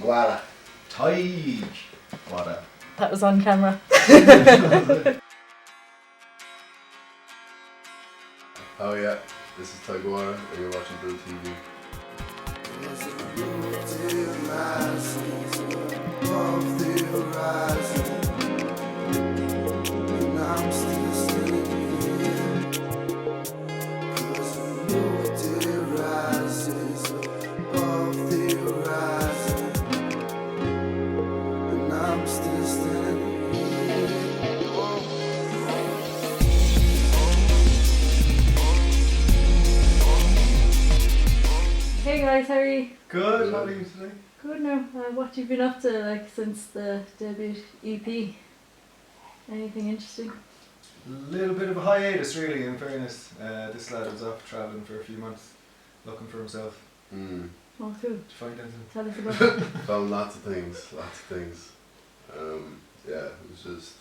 Tigwara. Tigwara. That was on camera. Oh yeah, this is Tigwara and you're watching BooTV. Hey guys, how are you? Good, how are you today? Good now. What you've been up to since the debut EP? Anything interesting? Little bit of a hiatus really, in fairness. This lad was off travelling for a few months, looking for himself. Oh, cool. Did you find anything? Tell us about it. Found lots of things. Yeah, it was just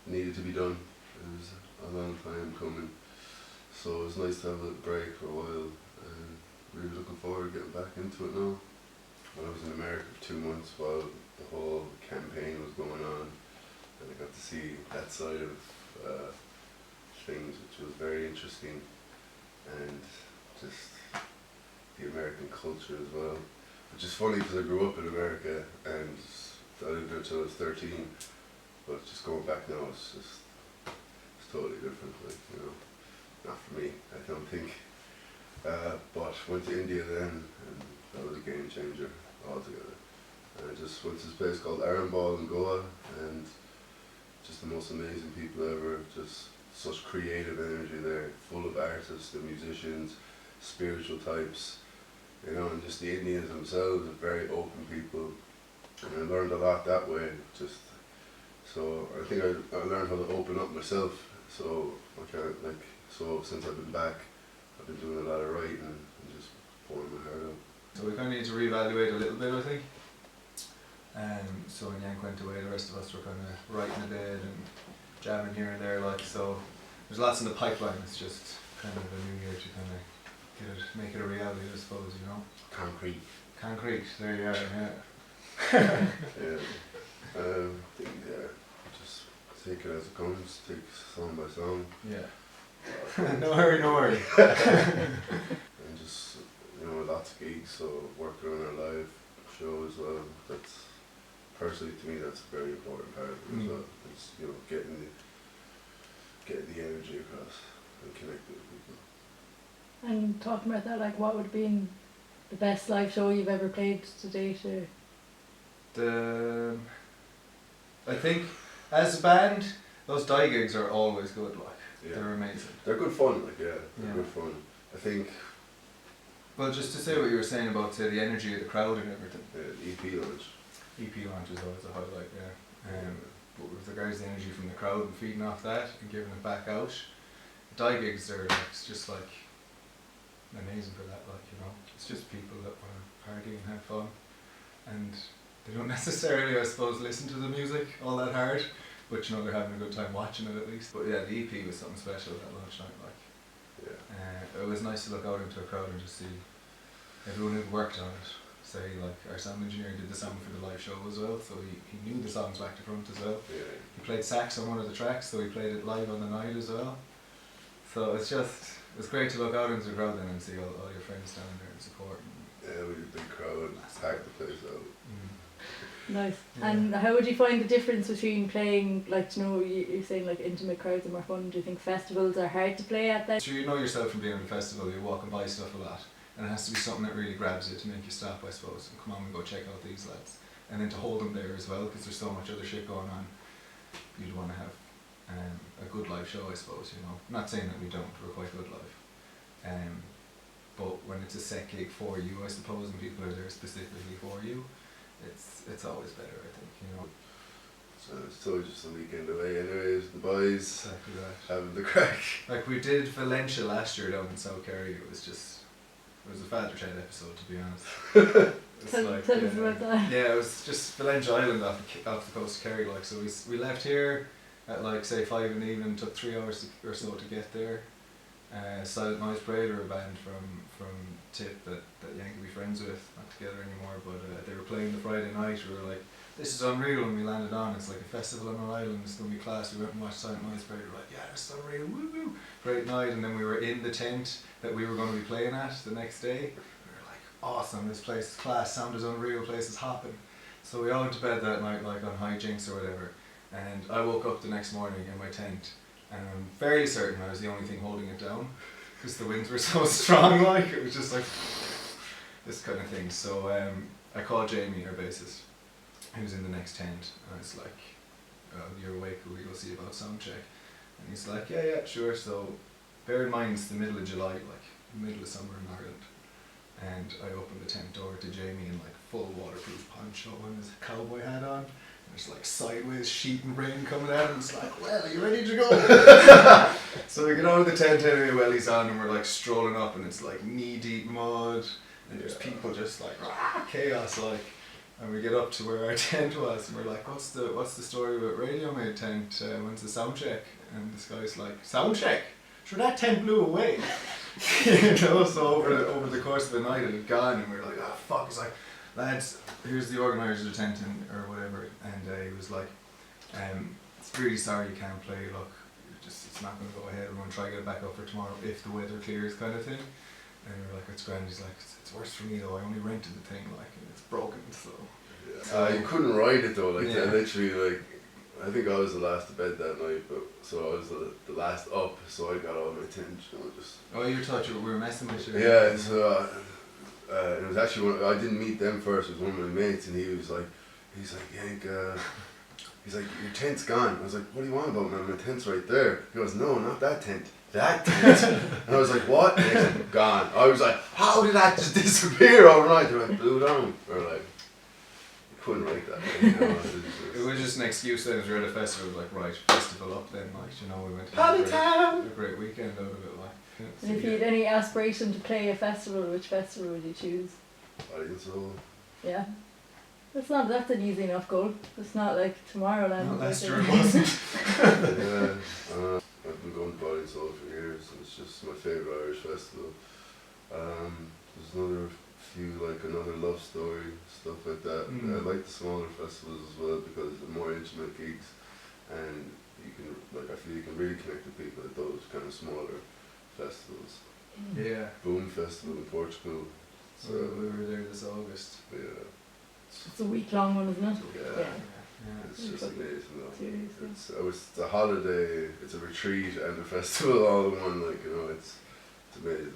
needed to be done. It was a long time coming. So it was nice to have a little break for a while and really looking forward to getting back into it now. When I was in America for 2 months while the whole campaign was going on, and I got to see that side of things, which was very interesting, and just the American culture as well. Which is funny because I grew up in America and I lived there until I was 13, but just going back now it's totally different, like, you know, not for me, I don't think. But went to India then, and that was a game changer altogether. And I just went to this place called Arambal in Goa, and just the most amazing people ever, just such creative energy there, full of artists and musicians, spiritual types, you know, and just the Indians themselves are very open people, and I learned a lot that way. Just so I think I learned how to open up myself. So I can't so since I've been back, I've been doing a lot of writing and just pouring my heart out. So we kind of need to reevaluate a little bit, I think. So when Yank went away, the rest of us were kind of writing a bit and jamming here and there, like, so there's lots in the pipeline. It's just kind of a new year to kind of make it a reality, I suppose, you know. Concrete, there you are, yeah. Yeah. I think, just take it as it comes, take song by song. Yeah. No hurry. And just, you know, lots of gigs, so working on our live show as well. That's, personally to me, that's a very important part of it as well. It's, you know, getting the energy across and connecting with people. And talking about that, what would have been the best live show you've ever played to date? I think as a band, those die gigs are always good, like. Yeah. They're amazing. They're good fun, like, yeah, they're good fun. I think. Well, just to say what you were saying about the energy of the crowd and everything. The EP launch. EP launch is always a highlight, yeah. But with regards to the energy from the crowd and feeding off that and giving it back out, die gigs are it's just like amazing for that, like, you know. It's just people that want to party and have fun, and they don't necessarily, I suppose, listen to the music all that hard, but you know, they're having a good time watching it at least. But yeah, the EP was something special that launch night, like. Yeah. It was nice to look out into a crowd and just see everyone who'd worked on it. Say, like, our sound engineer did the sound for the live show as well, so he knew the songs back to front as well. Yeah. He played sax on one of the tracks, so he played it live on the night as well. So it's great to look out into the crowd then and see all your friends down there and supporting. Yeah, we had a big crowd, packed the place out. Nice. Yeah. And how would you find the difference between playing, you're saying intimate crowds are more fun? Do you think festivals are hard to play at then? So you know yourself from being at a festival, you're walking by stuff a lot, and it has to be something that really grabs you to make you stop, I suppose, and come on, we go check out these lads. And then to hold them there as well, because there's so much other shit going on, you'd want to have a good live show, I suppose, you know. I'm not saying that we don't, we're quite good live. But when it's a set gig for you, I suppose, and people are there specifically for you, it's always better, I think, you know. So it's still just a weekend away anyways, the boys, Exactly that. having the crack. Like we did Valencia last year down in South Kerry, it was a Father Child episode, to be honest. Tell us about that. Yeah, it was just Valencia Island off the coast of Kerry, like, so we left here at say 5 in the evening, took 3 hours or so to get there. Silent Noise Parade are a band from tip that Yang can be friends with, not together anymore, but they were playing the Friday night. We were like, this is unreal, and we landed on. It's like a festival on our island. It's going to be class. We went and watched Silent Night Parade. We were like, yeah, it's unreal, woo woo. Great night, and then we were in the tent that we were going to be playing at the next day. We were like, awesome, this place is class, sound is unreal, place is hopping. So we all went to bed that night like on hijinks or whatever, and I woke up the next morning in my tent, and I'm fairly certain I was the only thing holding it down, because the winds were so strong, like, it was just like, this kind of thing. So I called Jamie, our bassist, who's in the next tent, and I was like, oh, you're awake, we go see about sound check. And he's like, yeah, sure. So bear in mind it's the middle of July, like middle of summer in Ireland. And I opened the tent door to Jamie in like full waterproof poncho and his cowboy hat on. And there's like sideways sheet and rain coming out, and it's like, well, are you ready to go? So we get out of the tent anyway while he's on, and we're like strolling up, and it's like knee deep mud, and there's people just like chaos like. And we get up to where our tent was, and we're like, what's the story with Radio Mate tent? When's the sound check? And this guy's like, sound check? Sure, that tent blew away. You know, so over the course of the night it had gone, and we were like, oh fuck. He's like, lads, here's the organiser of the tent or whatever, and he was like, it's really sorry you can't play. Look, it's not going to go ahead. We're going to try to get it back up for tomorrow if the weather clears, kind of thing. And we were like, it's grand. He's like, it's worse for me though. I only rented the thing, like, and it's broken. So you couldn't ride it though. Like, yeah. literally, like, I think I was the last to bed that night, but so I was the last up. So I got all my tent, you know, just. Oh, you thought we were messing with you? Yeah. So it was actually I didn't meet them first. It was one of my mates, and he's like, Yank. He's like, your tent's gone. I was like, what do you want about, man? My tent's right there. He goes, no, not that tent. That tent. And I was like, what? And he's like, gone. I was like, how did that just disappear overnight? They went, blew down. Or like, you couldn't write that. You know, it was just an excuse then, as we were at a festival, like, right, festival up then, like, you know, we went to Party have time! a great weekend out of it, like. Yeah, And if you had any aspiration to play a festival, which festival would you choose? so Yeah. That's an easy enough goal. It's not like Tomorrowland. Not like Leicester, it- it wasn't. yeah, I've been going to Body and Soul for years, and it's just my favourite Irish festival. There's another few, like another Love Story, stuff like that. I like the smaller festivals as well because they're more intimate gigs, and you can, like, I feel you can really connect with people at those kind of smaller festivals. Yeah. Boom Festival in Portugal. So we were there this August. Yeah. It's a week-long one, isn't it? Yeah. Yeah. It's just amazing though. Seriously. It's a holiday, it's a retreat and a festival all in one, like, you know, it's amazing.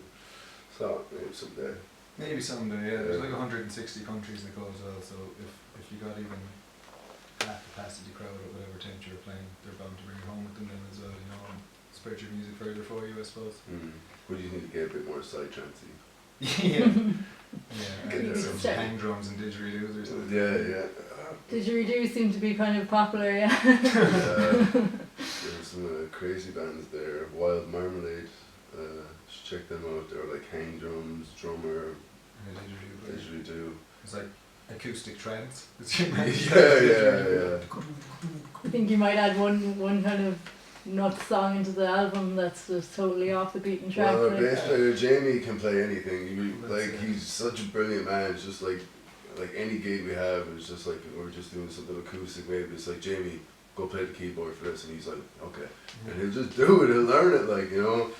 So maybe someday. Maybe someday, yeah. There's like 160 countries that go as well, so if you got even half capacity crowd at whatever tent you're playing, they're bound to bring you home with them then as well, you know, and spread your music further for you, I suppose. But you need to get a bit more psytrancey. Yeah. Yeah, Get and there. some hang drums and didgeridoos or something. Yeah. Didgeridoo seem to be kind of popular, yeah. There's some crazy bands there. Wild Marmalade, should check them out. They're like hang drums, drummer, And a didgeridoo. didgeridoo. It's like acoustic trance. Yeah. I think you might add one kind of nuts song into the album that's just totally off the beaten track. Well, our like. bass player Jamie can play anything. That's it. He's such a brilliant man. It's just like any gig we have, it's just like we're just doing something acoustic. Maybe it's like, Jamie, go play the keyboard for this, and he's like, okay, and he'll just do it. He'll learn it, like, you know.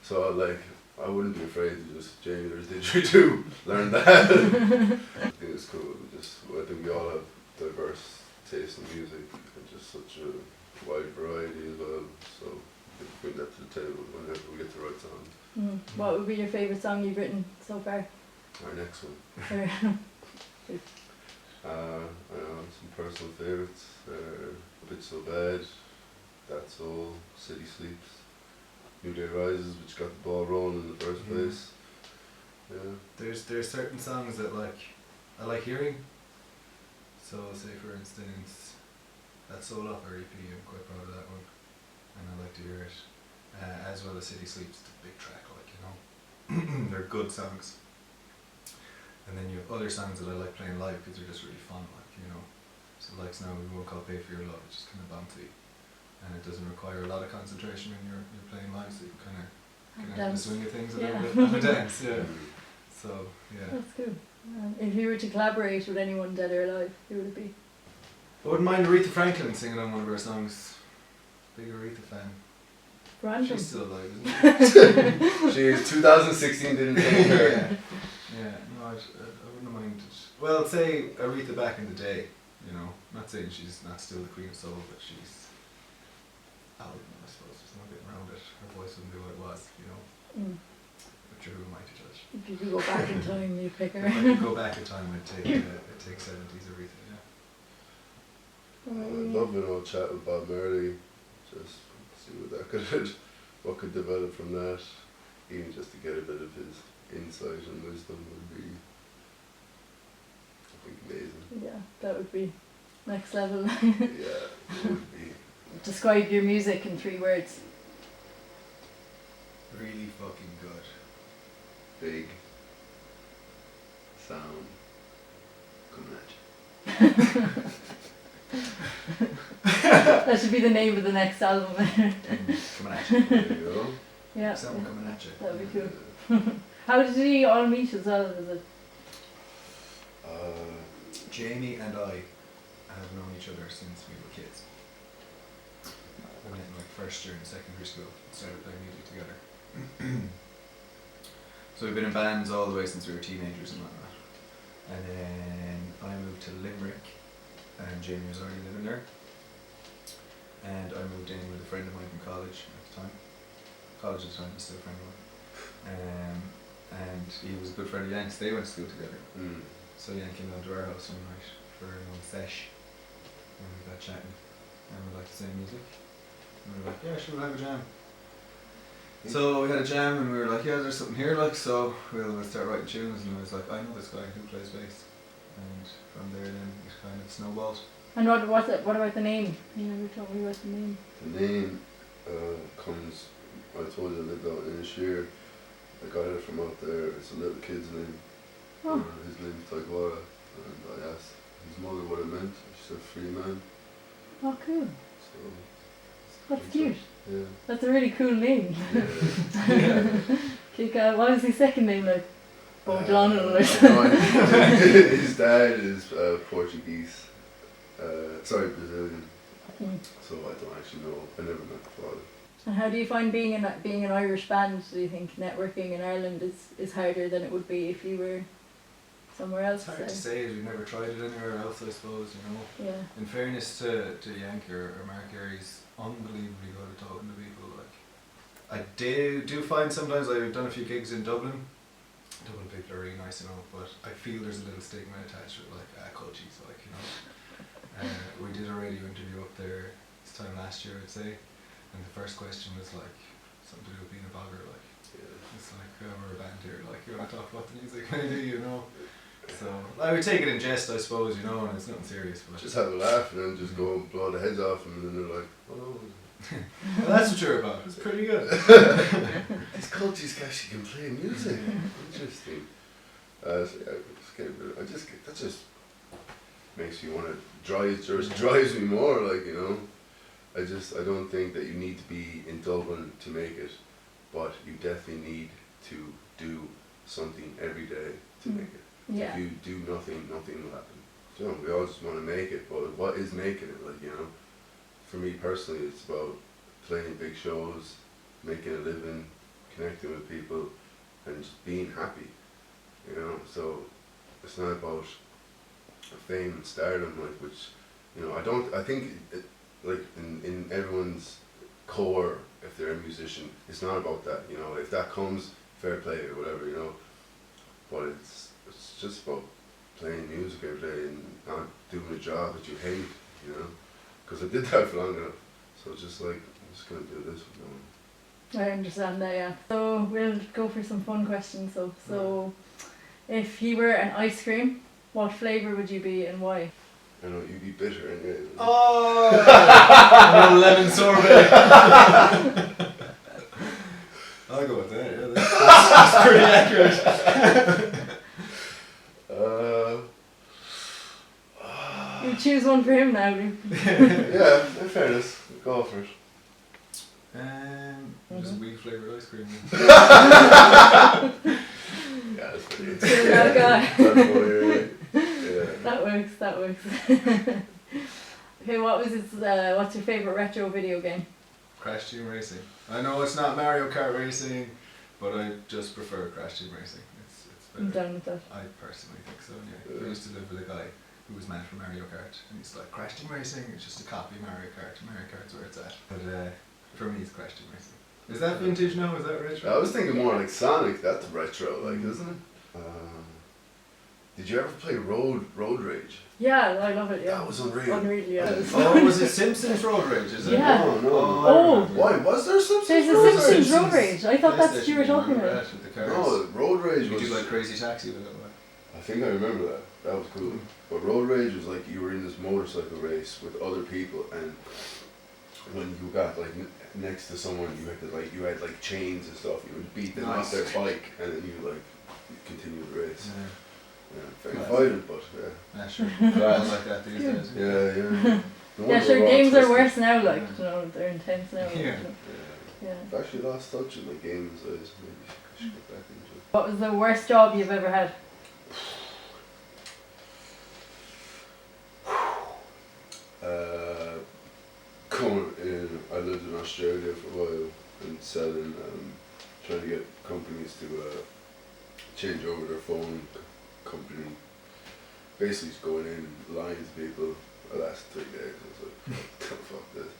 So like, I wouldn't be afraid to just, Jamie, there's didgeridoo, learn that. I think it's cool. I think we all have diverse taste in music and just such a wide variety as well. So we can bring that to the table whenever we get the right song. What would be your favourite song you've written so far? Our next one. I know some personal favourites. A Bit So Bad, That's All, City Sleeps, New Day Rises, which got the ball rolling in the first place. Yeah. There's certain songs that I like hearing. So say for instance, that Soul Up our EP, I'm quite proud of that one, and I like to hear it. As well as City Sleeps, it's a big track, like, you know. They're good songs. And then you have other songs that I like playing live because they're just really fun, like, you know. So like now we won't call Pay For Your Love, it's just kind of bouncy. And it doesn't require a lot of concentration when you're playing live, so you can kind of get into the swing of things a little bit. And a dance, yeah. So yeah. That's cool. If you were to collaborate with anyone dead or alive, who would it be? I wouldn't mind Aretha Franklin singing on one of her songs. Big Aretha fan. Random. She's still alive, isn't she? She is 2016 didn't take her. Yeah, no, I wouldn't mind it. Well, say Aretha back in the day, you know. Not saying she's not still the Queen of Soul, but she's old now, I suppose. There's no getting around it. Her voice wouldn't be what it was, you know. But who am I to judge? If you could go back in time, you'd pick her. If I could go back in time, I'd take 70s Aretha, yeah. I'd love an old chat with Bob Marley. Just see what could develop from that. Even just to get a bit of his insight and wisdom would be, I think, amazing. Yeah, that would be next level. Yeah, it would be. Describe your music in 3 words. Really fucking good. Big sound coming at you. That should be the name of the next album. Coming at you. There you go. Yeah, Someone coming at you. that would be cool. How did you all meet as well? Was it? Jamie and I have known each other since we were kids. We met in like first year in secondary school and started playing music together. So we've been in bands all the way since we were teenagers and whatnot. And then I moved to Limerick and Jamie was already living there. And I moved in with a friend of mine from college at the time. College at the time, was still a friend of mine. And he was a good friend of Yank's. They went to school together. So Yank came down to our house one night for an old sesh. And we got chatting. And we liked the same music. And we were like, yeah, sure, we'll have a jam. So we had a jam and we were like, yeah, there's something here, like, so we'll start writing tunes. And I was like, I know this guy who plays bass. And from there then it kind of snowballed. And what about the name? You never told me about the name. The name comes, I told you I lived out in Sheer. I got it from out there. It's a little kid's name. Oh. His name's Tigwara. And I asked his mother what it meant. She said free man. Oh, cool. So That's cute. yeah. That's a really cool name. Yeah. What is his second name like? O'Donnell or something? His dad is Portuguese. Brazilian. So I don't actually know. I never met the father. And how do you find being an Irish band? Do you think networking in Ireland is harder than it would be if you were somewhere else? It's hard to say, we've never tried it anywhere else, I suppose, you know. Yeah. In fairness to Yank or Mark Gary's unbelievably good at talking to people. Like, I do find sometimes I've done a few gigs in Dublin. Dublin people are really nice enough, but I feel there's a little stigma attached to it, like culties, like, you know. We did a radio interview up there this time last year, I'd say, and the first question was like something to do with being a bogger, like. Yeah. It's like, we're a band here, like, you want to talk about the music, maybe, you know. So I would take it in jest, I suppose, you know, and it's nothing serious. But Just have a laugh and then just go and blow the heads off them, and then they're like, oh no. well, that's what you're about. It's pretty good. These culties actually can play music. Interesting. So yeah, that just makes you want to drives me more, like, you know. I don't think that you need to be in Dublin to make it, but you definitely need to do something every day to make it. Yeah. If you do nothing will happen. You know, we all just want to make it, but what is making it? Like, you know, for me personally, it's about playing big shows, making a living, connecting with people, and just being happy. You know, so it's not about fame and stardom, like, which, you know, I think like in everyone's core, if they're a musician, it's not about that, you know. If that comes, fair play or whatever, you know. But it's just about playing music every day and not doing a job that you hate, you know. Because I did that for long enough. So it's just like, I'm just gonna do this for now. I understand that, yeah. So we'll go for some fun questions. So if you were an ice cream, what flavour would you be and why? I know you'd be bitter anyway. Oh, lemon sorbet. I'll go with that. Yeah, that's pretty accurate. You choose one for him now. Yeah, in fairness, go for it. Just weed flavoured ice cream. Yeah, definitely. Chill that guy. That's funny, yeah. That works. Okay, what's your favourite retro video game? Crash Team Racing. I know it's not Mario Kart Racing, but I just prefer Crash Team Racing. It's I'm better. done with that. I personally think so, yeah. I used to live with a guy who was mad for Mario Kart, and he's like, Crash Team Racing, it's just a copy of Mario Kart. Mario Kart's where it's at. But for me, it's Crash Team Racing. Is that vintage now? Is that retro? I was thinking more like Sonic, that's retro, like, isn't it? Did you ever play Road Rage? Yeah, I love it, yeah. That was unreal. Unreal, yeah. Oh, was it Simpsons Road Rage, is it? Yeah. No, no. Oh. Why? Was there Simpsons There's a Road Simpsons Rage? Road Rage. I thought that's what you were PlayStation, talking remember about. that with the cars? No, Road Rage You was... do like Crazy Taxi with it. I think I remember that. That was cool. But Road Rage was like you were in this motorcycle race with other people, and when you got like next to someone, you had like chains and stuff. You would beat them off their bike, and then you like continue the race. Yeah, very violent, but yeah. Yeah, sure. I like that these days. Yeah. No Yeah, wonder sure, we're all games are twisted. worse now, like, Yeah. you know, they're intense now. Yeah. Like, you know. Yeah. Yeah. I've actually lost touch with like gaming size. Maybe I should get back into it. What was the worst job you've ever had? I lived in Australia for a while and selling, trying to get companies to change over their phone company. Basically just going in, lying to people. The last 3 days I was like, fuck this.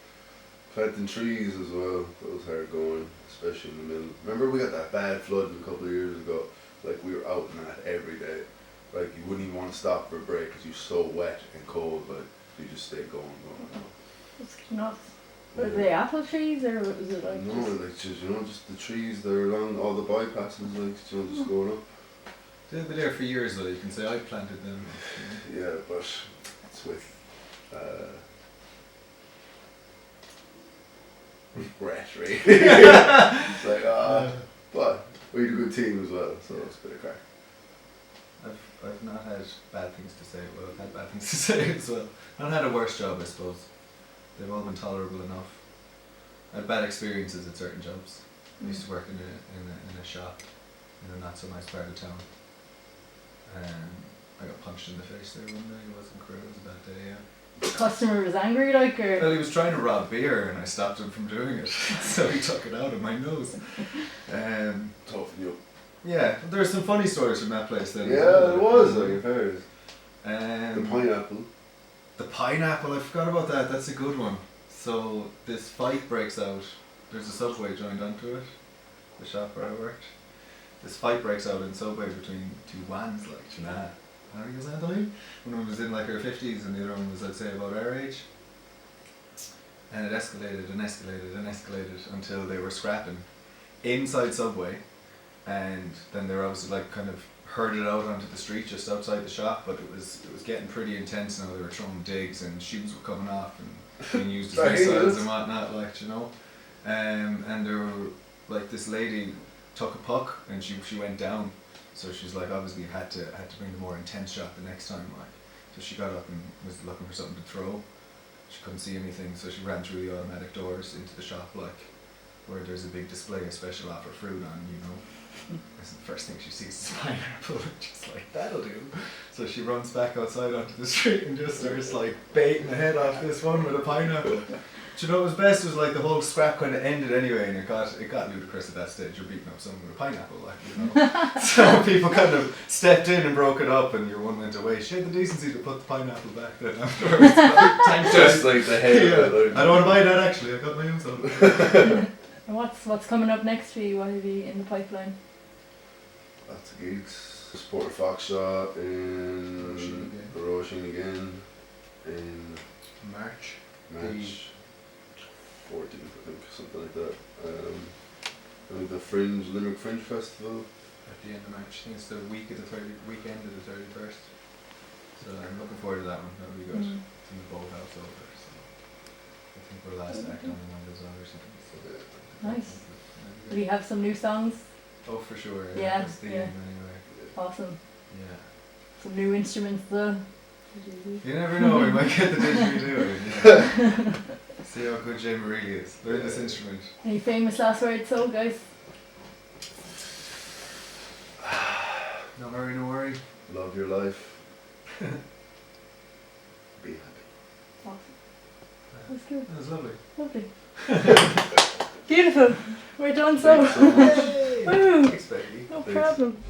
Planting trees as well, that was hard going, especially in the middle. Remember we got that bad flooding a couple of years ago? Like we were out in that every day. Like you wouldn't even want to stop for a break because you're so wet and cold, but you just stay going. It's nuts. Were they apple trees or was it like No, just... like just the trees that are along all the bypasses, like just going up. They'll be there for years though, you can say I planted them. Yeah, but it's with regret, really. It's like but we had a good team as well, so it's a bit of crack. I've not had bad things to say, well I've had bad things to say as well. I've not had a worse job I suppose. They've all been tolerable enough. I had bad experiences at certain jobs. I used to work in a shop in a not so nice part of town. I got punched in the face there one day, it wasn't great, it was a bad day, yeah. The customer was angry, like, or... Well, he was trying to rob beer and I stopped him from doing it, so he took it out of my nose. Tough you. Yeah, there's some funny stories from that place then. Yeah, it was, like, I've heard. The The pineapple. The pineapple, I forgot about that, that's a good one. So, this fight breaks out. There's a Subway joined onto it, the shop where I worked. This fight breaks out in Subway between two wans, like, Shana. How old was Anthony? One was in like her 50s and the other one was, I'd say, about our age. And it escalated and escalated and escalated until they were scrapping inside Subway. And then they were obviously like kind of herded out onto the street just outside the shop, but it was getting pretty intense now. They were throwing digs and shoes were coming off and being used as missiles and whatnot, like, you know. And there were, like, this lady took a puck and she went down. So she's like, obviously had to bring the more intense shot the next time, like. So she got up and was looking for something to throw. She couldn't see anything, so she ran through the automatic doors into the shop, like, where there's a big display of special offer fruit on, you know. That's the first thing she sees is pineapple, just like, that'll do. So she runs back outside onto the street and just starts like baiting the head off this one with a pineapple. Do you know what was best was like the whole scrap kind of ended anyway, and it got ludicrous at that stage. You're beating up someone with a pineapple, like, you know. So people kind of stepped in and broke it up, and your one went away. She had the decency to put the pineapple back then afterwards. Thanks, Just like the head of it. I don't want to buy that actually. I got my own son. And what's coming up next for you? What have you in the pipeline? Lots of gigs. Sport Fox shot in Roisin again in March. March 14th, I think, something like that. And the Fringe, Limerick Fringe Festival. At the end of March. I think it's the weekend of the 31st. So I'm looking forward to that one. That'll be good. It's in the boathouse over there. So I think we're last act on the night as well or something. So Nice. Do you have some new songs? Oh, for sure. Yeah, That's the yeah. aim anyway. Awesome. Yeah. Some new instruments though. You never know, we might get the didgeridoo. Yeah. See how good Jamie really is. Learn this instrument. Any famous last words, so guys? No worry, no worry. Love your life. Be happy. Awesome. That's good. That was lovely. Lovely. Beautiful. We're done so. Thanks so much. Woo. Thanks, Becky. No Thanks. problem.